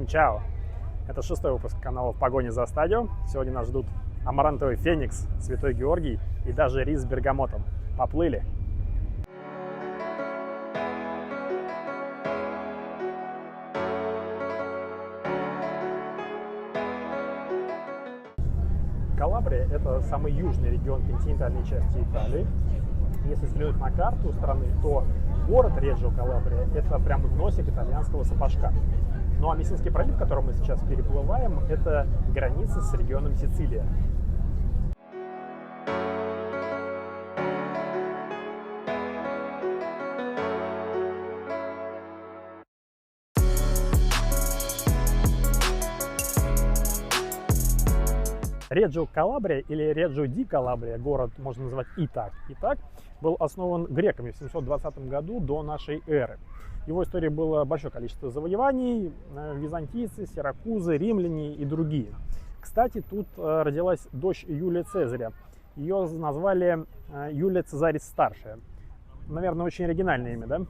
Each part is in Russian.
Всем чао! Это 6-й выпуск канала «В погоне за стадио». Сегодня нас ждут амарантовый феникс, святой Георгий и даже рис с бергамотом. Поплыли! Калабрия – это самый южный регион континентальной части Италии. Если взглянуть на карту страны, то город Реджио Калабрия – это прям носик итальянского сапожка. Ну а Мессинский пролив, который мы сейчас переплываем, это граница с регионом Сицилия. Реджио Калабрия или Реджио ди Калабрия, город можно назвать и так, был основан греками в 720 году до нашей эры. В его истории было большое количество завоеваний, византийцы, сиракузы, римляне и другие. Кстати, тут родилась дочь Юлия Цезаря. Ее назвали Юлия Цезарис Старшая. Наверное, очень оригинальное имя, да?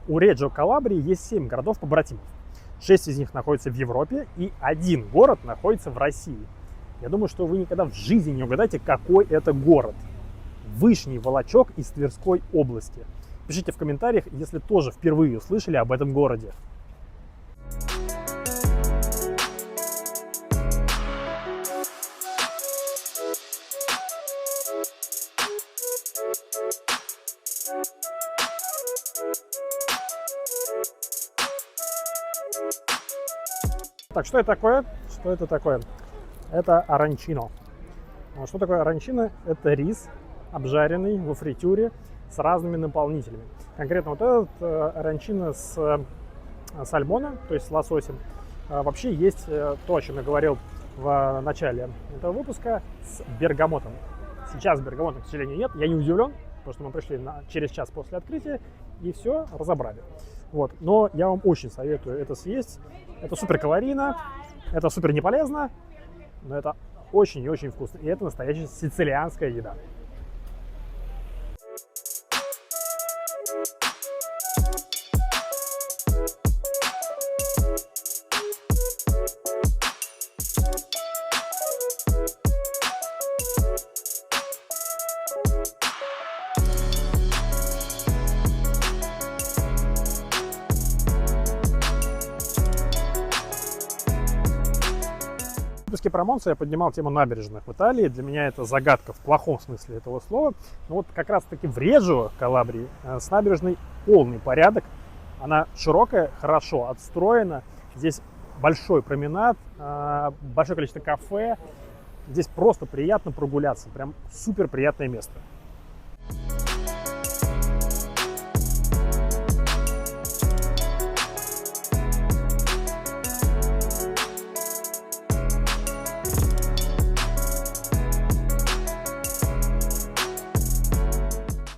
У Реджио Калабрии есть 7 городов-побратимов. 6 из них находятся в Европе, и 1 город находится в России. Я думаю, что вы никогда в жизни не угадаете, какой это город. Вышний Волочек из Тверской области. Пишите в комментариях, если тоже впервые услышали об этом городе. Так, что это такое? Что это такое? Это оранчино. Что такое оранчино? Это рис, обжаренный во фритюре с разными наполнителями. Конкретно вот этот оранчино с сальмона, то есть с лососем. Вообще есть то, о чем я говорил в начале этого выпуска, с бергамотом. Сейчас бергамота, к сожалению, нет. Я не удивлен, потому что мы пришли через час после открытия и все разобрали. Вот. Но я вам очень советую это съесть. Это супер калорийно, это супер не полезно, но это очень и очень вкусно. И это настоящая сицилианская еда. В выпуске про Монцу я поднимал тему набережных в Италии. Для меня это загадка в плохом смысле этого слова. Но вот как раз таки в Реджио Калабрии с набережной полный порядок. Она широкая, хорошо отстроена. Здесь большой променад, большое количество кафе. Здесь просто приятно прогуляться. Прям супер приятное место.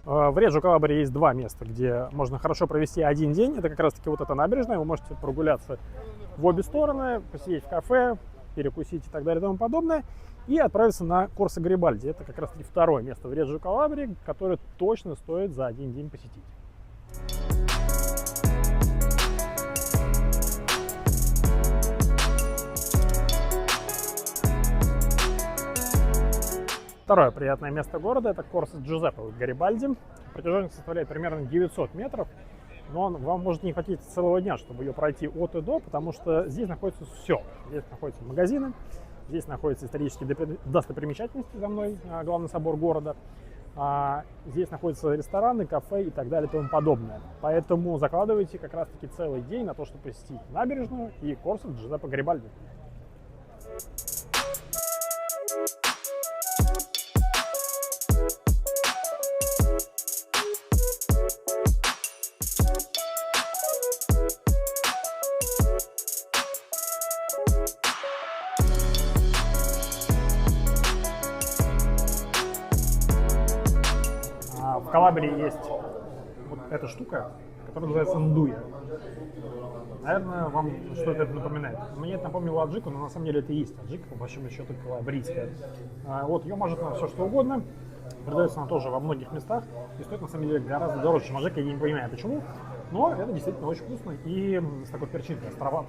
В Реджио Калабрии есть 2 места, где можно хорошо провести один день. Это как раз таки вот эта набережная. Вы можете прогуляться в обе стороны, посидеть в кафе, перекусить и так далее и тому подобное. И отправиться на Корсо Гарибальди. Это как раз таки 2-е место в Реджио Калабрии, которое точно стоит за один день посетить. Второе приятное место города – это Корсо Джузеппе Гарибальди. Протяженность составляет примерно 900 метров, но вам может не хватить целого дня, чтобы ее пройти от и до, потому что здесь находится все. Здесь находятся магазины, здесь находятся исторические достопримечательности, за мной главный собор города. Здесь находятся рестораны, кафе и так далее и тому подобное. Поэтому закладывайте как раз-таки целый день на то, чтобы посетить набережную и Корсо Джузеппе Гарибальди. В Калабрии есть вот эта штука, которая называется ндуя. Наверное, вам что-то это напоминает. Мне это напомнило аджику, но на самом деле это и есть аджика, по большому счету калабрийская. Вот, ее может на все что угодно. Продается она тоже во многих местах и стоит на самом деле гораздо дороже, чем аджика. Я не понимаю почему, но это действительно очень вкусно и с такой перчинкой, островато.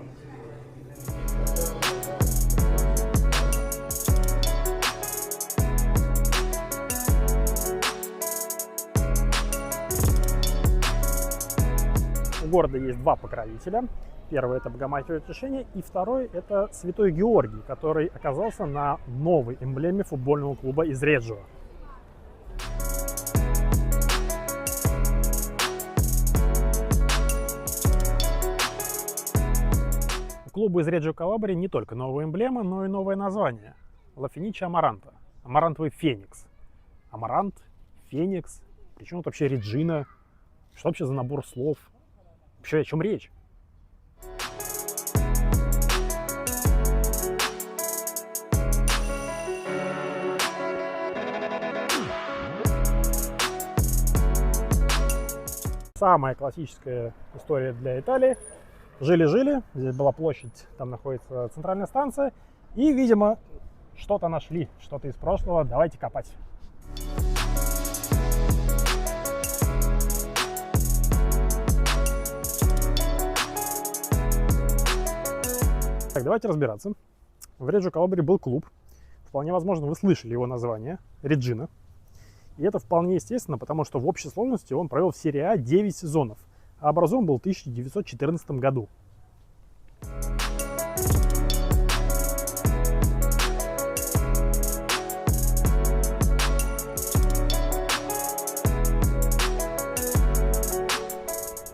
У города есть два покровителя. Первый — это Богоматерь Утешения, и второй — это Святой Георгий, который оказался на новой эмблеме футбольного клуба из Реджио. У клуба из Реджио Калабрии не только новая эмблема, но и новое название — Ла Фениче Амаранта. Амарантовый феникс. Амарант, феникс. Причем тут вообще Реджина? Что вообще за набор слов? Вообще о чем речь? Самая классическая история для Италии. Жили-жили, здесь была площадь, там находится центральная станция. И, видимо, что-то нашли, что-то из прошлого. Давайте копать. Так, давайте разбираться. В Реджио Калабрии был клуб. Вполне возможно, вы слышали его название — Реджина. И это вполне естественно, потому что в общей сложности он провел в серии А 9 сезонов, а образован был в 1914 году.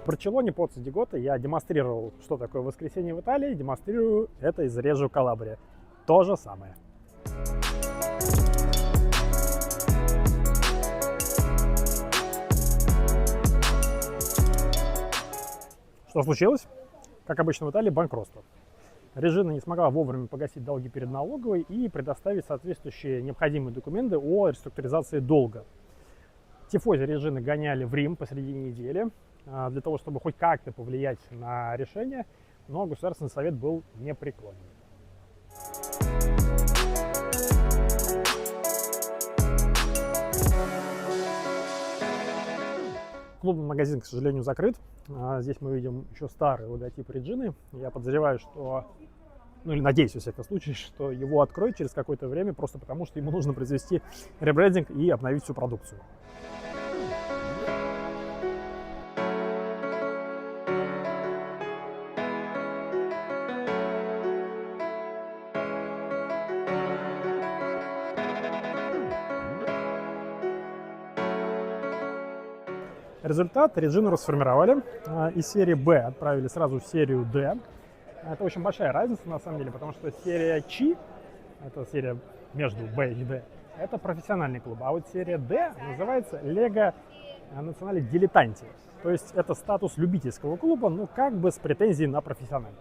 В Барселоне под Садигота я демонстрировал, что такое воскресенье в Италии, демонстрирую это из Реджио Калабрия. То же самое. Что случилось? Как обычно в Италии, банкротство. Реджина не смогла вовремя погасить долги перед налоговой и предоставить соответствующие необходимые документы о реструктуризации долга. Тифози Реджины гоняли в Рим посреди недели для того, чтобы хоть как-то повлиять на решение, но Государственный совет был непреклонен. Клубный магазин, к сожалению, закрыт. Здесь мы видим еще старый логотип Реджины. Я подозреваю, что, ну или надеюсь, во всяком случае, что его откроют через какое-то время, просто потому что ему нужно произвести ребрендинг и обновить всю продукцию. Результат: Реджину расформировали, из серии Б отправили сразу в серию Д. Это очень большая разница на самом деле, потому что серия Ч, это серия между Б и Д, это профессиональный клуб, а вот серия Д называется Лего Национале Дилетанти. То есть это статус любительского клуба, но как бы с претензией на профессиональный.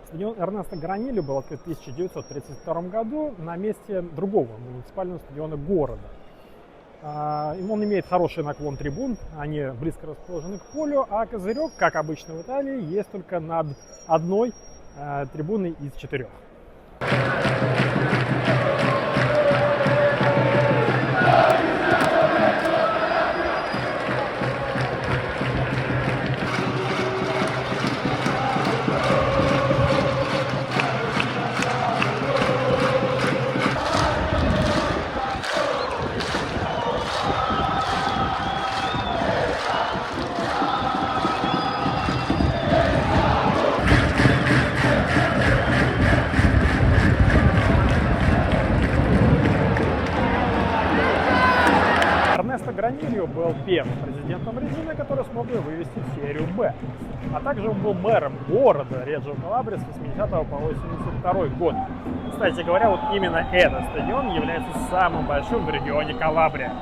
Стадион Эрнесто Гранелли был открыт в 1932 году на месте другого муниципального стадиона города. Он имеет хороший наклон трибун, они близко расположены к полю, а козырек, как обычно в Италии, есть только над одной трибуной из 4. Эрнесто Гранелли был первым президентом Реджины, который смог ее вывести в серию Б. А также он был мэром города Реджио Калабрия с 80 по 82 год. Кстати говоря, вот именно этот стадион является самым большим в регионе Калабрия.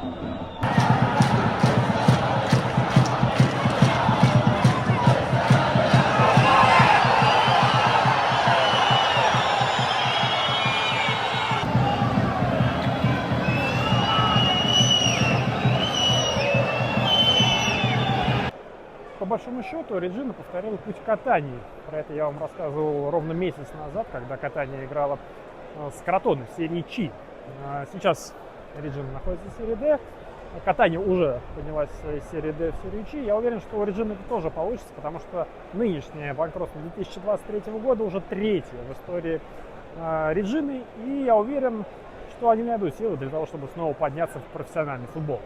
большому счету Реджина повторила путь Катании. Про это я вам рассказывал ровно месяц назад, когда Катания играла с Кротоной в серии Чи. Сейчас Реджина находится в серии D. Катания уже поднялась из серии D в серию Чи. Я уверен, что у Реджины это тоже получится, потому что нынешнее банкротство 2023 года уже третье в истории Реджины. И я уверен, что они найдут силы для того, чтобы снова подняться в профессиональный футбол.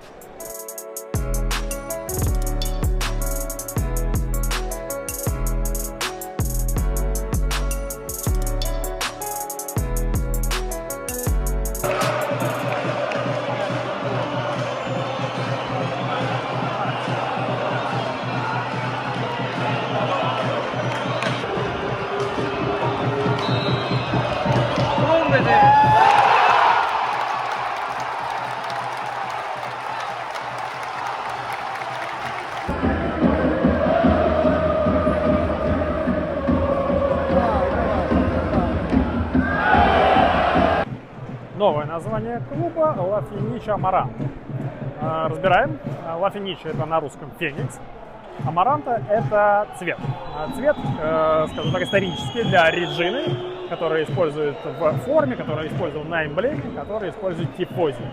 Новое название клуба Ла Фениче Амаранта. Разбираем. Ла Фениче — это на русском феникс. Амаранта — это цвет. Цвет, скажем так, исторический для Реджины, который используют в форме, который использовал на эмблеме, который использует тифози.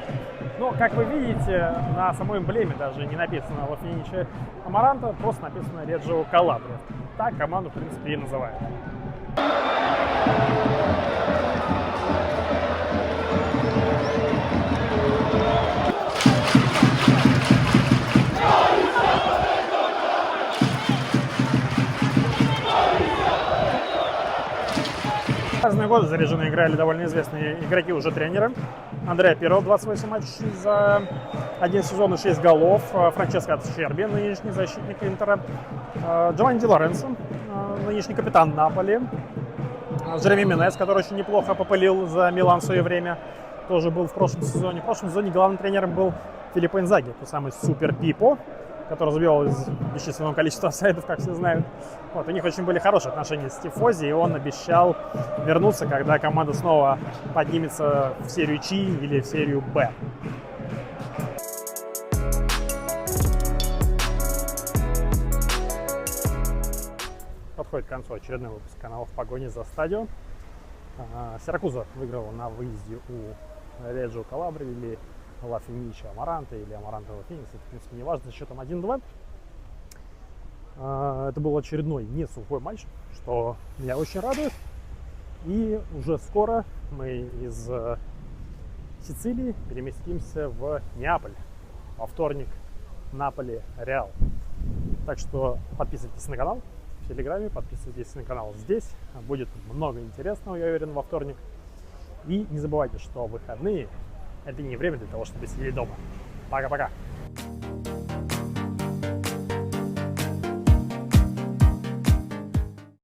Но, как вы видите, на самой эмблеме даже не написано Ла Фениче Амаранта, просто написано Реджио Калабрия. Так команду, в принципе, и называют. Разные годы за Реджину играли довольно известные игроки, уже тренеры. Андреа Пиро, 28 матчей за один сезон и 6 голов. Франческо Ачерби, нынешний защитник Интера. Джованни Ди Лоренцо, нынешний капитан Наполи. Джереми Менес, который очень неплохо попылил за Милан в свое время, тоже был в прошлом сезоне. В прошлом сезоне главным тренером был Филиппо Инзаги, тот самый Супер Пипо, который забивал из бесчисленного количества офсайдов, как все знают. Вот, у них очень были хорошие отношения с тифози, и он обещал вернуться, когда команда снова поднимется в серию Чи или в серию Б. Подходит к концу очередной выпуск канала «В погоне за стадио». Сиракуза выиграла на выезде у Реджио Калабрии или Ла Фениче Амаранта или Амаранта Ла Феникс, это, в принципе, не важно, со счетом 1-2. Это был очередной не сухой матч, что меня очень радует. И уже скоро мы из Сицилии переместимся в Неаполь. Во вторник Наполи-Реал. Так что подписывайтесь на канал в Телеграме, подписывайтесь на канал здесь. Будет много интересного, я уверен, во вторник. И не забывайте, что выходные — это не время для того, чтобы сидеть дома. Пока-пока.